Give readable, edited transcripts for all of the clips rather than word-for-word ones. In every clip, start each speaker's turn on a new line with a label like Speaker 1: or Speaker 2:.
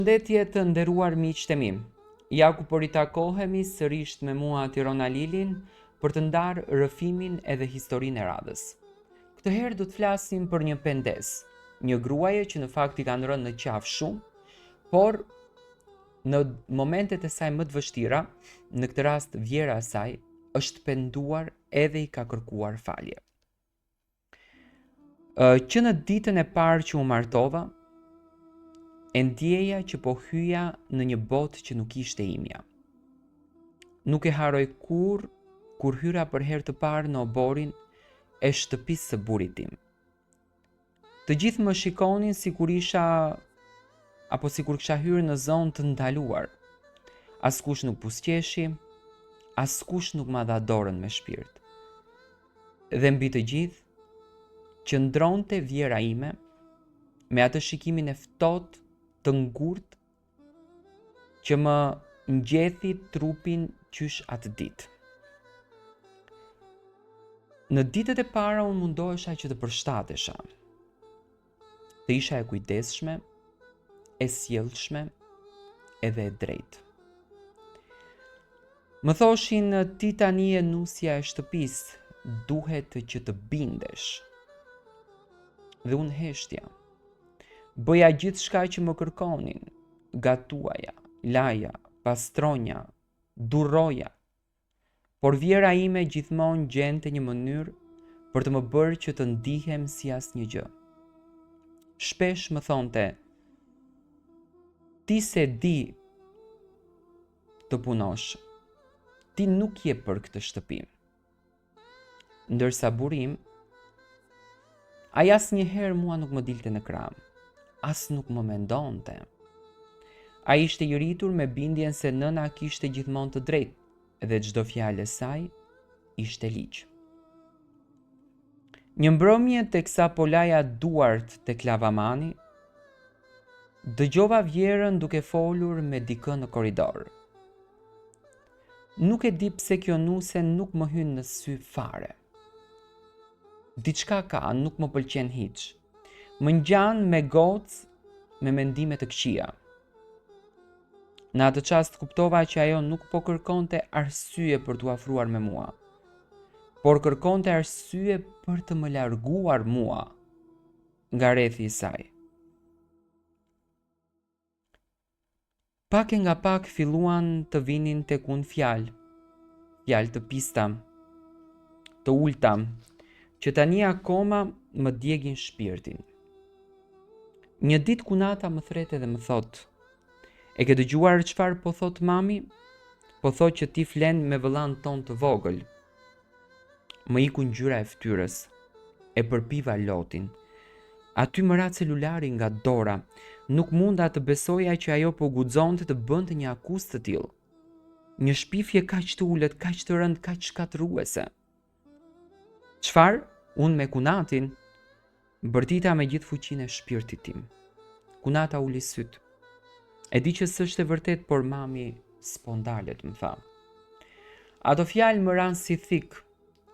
Speaker 1: Përshëndetje të nderuar miqtë e mi. Ja ku po ritakohemi sërish me mua Tirona Lilin për të ndarë rrëfimin edhe historinë e radhës. Këtë herë do të flasim për një pendes, një gruaje që në fakt i kanë rënë në qafë shumë, por në momentet e saj më të vështira, në këtë rast vjera e saj, është penduar edhe i ka kërkuar falje. Që në ditën e parë që u martova, e ndjeja që po hyja në një botë që nuk ishte imja. Nuk e haroj kur hyra për herë të parë në oborin e shtëpisë së burrit tim. Të gjithë më shikonin sikur kisha hyrë në zonë të ndaluar. Askush nuk buzëqeshi, askush nuk ma dha dorën me shpirt. Dhe mbi të gjithë, qëndronte vjera ime me atë shikimin e ftohtë të ngurtë që më ngjethi trupin qysh atë ditë. Në ditët e para unë mundohesha që të përshtatesha, të isha e kujdesshme, e sjellshme edhe e drejtë. Më thoshin ti tani je nusja e shtëpisë, duhet që të bindesh. Dhe unë heshtja. Bëja gjithë shka që më kërkonin, gatuaja, laja, pastronja, durroja, por vjera ime gjithmonë gjente një mënyrë për të më bërë që të ndihem si asnjë gjë. Shpesh më thonte, ti se di të punosh, ti nuk je për këtë shtëpi. Ndërsa burim, ai asnjëherë mua nuk më dilte në krah. As nuk më mendonte. A ishte i rritur me bindjen se nëna kishte gjithmonë të drejtë dhe çdo fjalë e saj ishte ligj. Një mbrëmje teksa po laja duart tek lavamani, dëgjova vjerën duke folur me dikë në korridor. Nuk e di pse kjo nuse nuk më hyn në sy fare. Diçka ka, nuk më pëlqen hiç. Më ngjan me gocë me mendime të këqija. Në atë çast kuptova që ajo nuk po kërkonte arsye për t'u afruar me mua, por kërkonte arsye për të më larguar mua nga rrethi i saj. Pak e nga pak filluan të vinin tek unë fjalë të pista, të ulta, që tani akoma më djegin shpirtin. Një ditë kunata më thret dhe më thot, e ke dëgjuar çfarë po thot mami? Po thot që ti flen me vëllain ton të vogël. Më iku ngjyra e fytyrës, e përpiva lotin. Aty më ra celulari nga dora, nuk munda të besoja që ajo po guxonte të bënte një akuzë të tillë. Një shpifje kaq të ulët, kaq të rënd, kaq shkatërruese. Çfarë? Unë me kunatin? Bërtita me gjithë fuqinë e shpirtit tim. Kunata uli syt. E di që s'është e vërtet, por mami s'po ndalet, më tha. Ato fjalë më ranë si thik.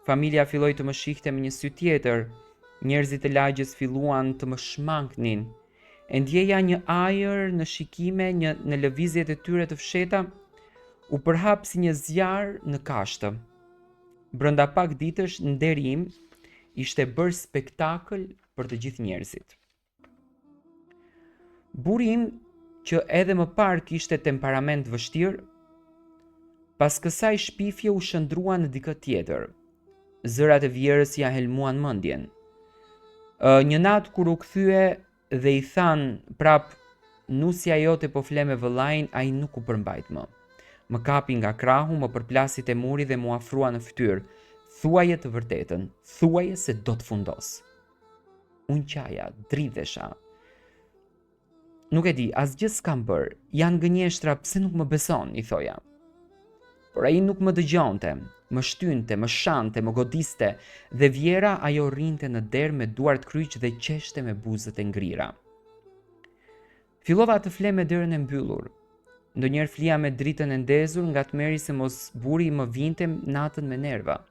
Speaker 1: Familja filloi të më shihte me një sy tjetër. Njerëzit e lagjes filluan të më shmanknin. E ndjeja një ajër në shikime, në lëvizjet e tyre të fsheta, u përhap si një zjarr në kashtë. Brenda pak ditësh, nderi im ishte bërë spektakël për të gjithë njerëzit. Burri im, që edhe më parë kishte temperament vështirë, pas kësaj shpifje u shëndrua në dikë tjetër. Zërat e vjerës ja helmuan mendjen. Një natë kur u kthye dhe i than prap nusja jote po fle me vëllain, ai nuk u përmbajt më. Më kapi nga krahu, më përplasi te muri dhe mu afrua në fytyrë. Thuaje të vërtetën, thuaje se do të fundos. Unë qaja, dridhesha. Nuk e di, asgjë s'kam bërë, janë gënjeshtra, pse nuk më beson, i thoja. Por ai nuk më dëgjonte, më shtynte, më shante, më godiste, dhe vjera ajo rrinte në derë me duart kryq dhe qeshte me buzët e ngrira. Fillova të fle me derën e mbyllur. Ndonjëherë flia me dritën e ndezur nga tmeri se mos buri më vinte natën me nerva.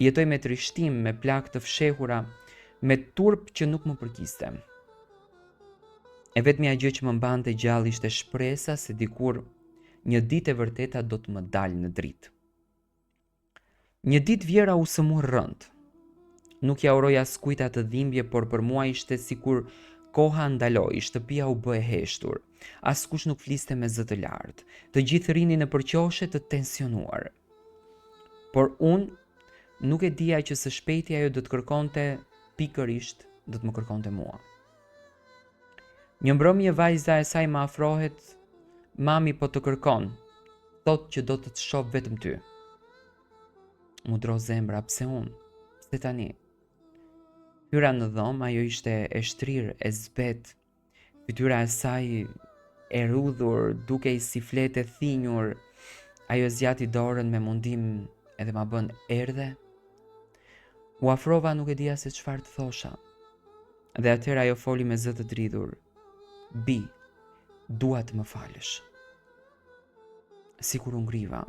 Speaker 1: Jetoj me trishtim, me plagë të fshehura, me turp që nuk më përkiste. E vetmja gjë që më mbante gjallë ishte shpresa se dikur një ditë e vërteta do të më dalë në dritë. Një ditë Vjera u sëmur rënd. Nuk ja uroj askujt atë dhimbje, por për mua ishte sikur koha ndaloi, shtëpia u bë e heshtur. Askush nuk fliste me zë të lartë. Të gjithë rinin në përqoshe të tensionuar. Por unë nuk e dija që së shpejti ajo do të kërkonte pikërisht do të më kërkonte mua. Një mbrëmje vajza e saj më afrohet, mami po të kërkon, thot që do të të shoh vetëm ty. Mu dro zemra, pse unë? Pse tani? Hyra në dhomë, ajo ishte e shtrirë, e zbet, fytyra e saj e rudhur, dukej si flete thinjur, ajo zjati dorën me mundim edhe ma bën erdhe. U afrova, nuk e dija se çfarë të thosha. Dhe atëherë ajo foli me zë të dridhur. Bi, dua të më falësh. Sikur u ngriva.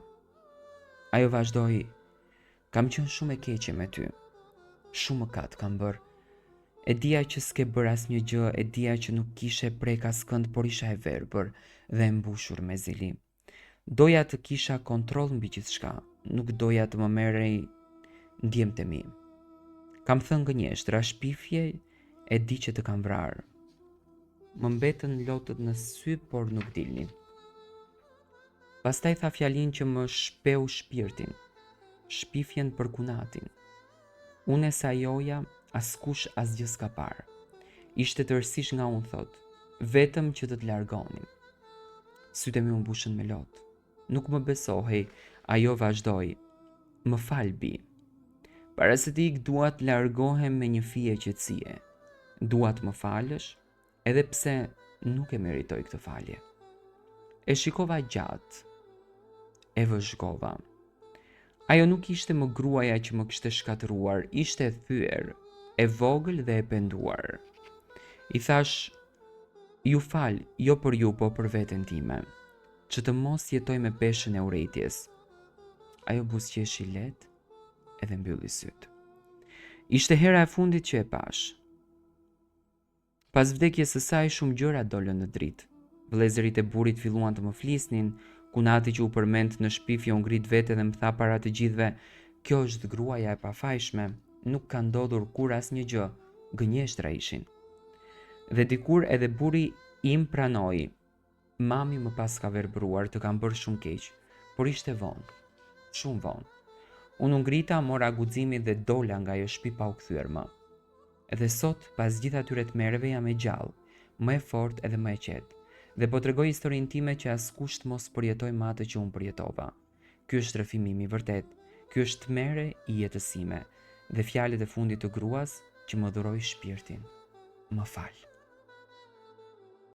Speaker 1: Ajo vazhdoi, kam qenë shumë e keqe me ty. Shumë mëkat kam bërë. E dija që s'ke bërë asnjë gjë, e dija që nuk kishe prek askënd, por isha e verbër dhe e mbushur me zili. Doja të kisha kontroll mbi gjithçka, nuk doja të më merrej ndjemtë e mi. Kam thënë gënjeshtra, shpifje, e di që të kam vrarë. Më mbetën lotët në sy, por nuk dilnin. Pastaj tha fjalin që më shpeu shpirtin, shpifjen për kunatin. Unë e sajoja, askush asgjë s'ka parë. Ishte tërësisht nga unë, thot, vetëm që të largonim. Sytë mi u mbushën me lot. Nuk më besohej, ajo vazhdoi. Më fal, Bi. Para se të ik dua të largohem me një fije qetësie. Dua të më falësh, edhe pse nuk e meritoj këtë falje. E shikova gjatë. E vëzhgova. Ajo nuk ishte më gruaja që më kishte shkatëruar, ishte e thyer, e vogël dhe e penduar. I thash, ju fal, jo për ju, po për veten time, që të mos jetoj me peshën e urrejtjes. Ajo buzëqeshi lehtë edhe mbylli syt. Ishte hera e fundit që e pash. Pas vdekjes së saj shumë gjëra dolën në dritë. Vëllezërit e burrit filluan të më flisnin, Kunati që u përmend në shpifje u ngrit vete dhe më tha para të gjithëve, kjo është gruaja e pafajshme, nuk ka ndodhur kur asnjë gjë, gënjeshtra ishin. Dhe dikur edhe burri im pranoi, mami më pas ka verbruar, të kam bërë shumë keq, por ishte vonë, shumë vonë. Unë u ngrita, mora guximin dhe dola nga ajo shtëpi pa u kthyer më. Edhe sot, pas gjithë atyre tmerrjeve, jam e gjallë, më e fortë edhe më e qetë. Dhe po tregoj historinë time që askush të mos përjetoj me atë që unë përjetova. Ky është rrëfimi im i vërtet. Ky është tmerre i jetës sime dhe fjalët e fundit të gruas që më dhuroi shpirtin. Më fal.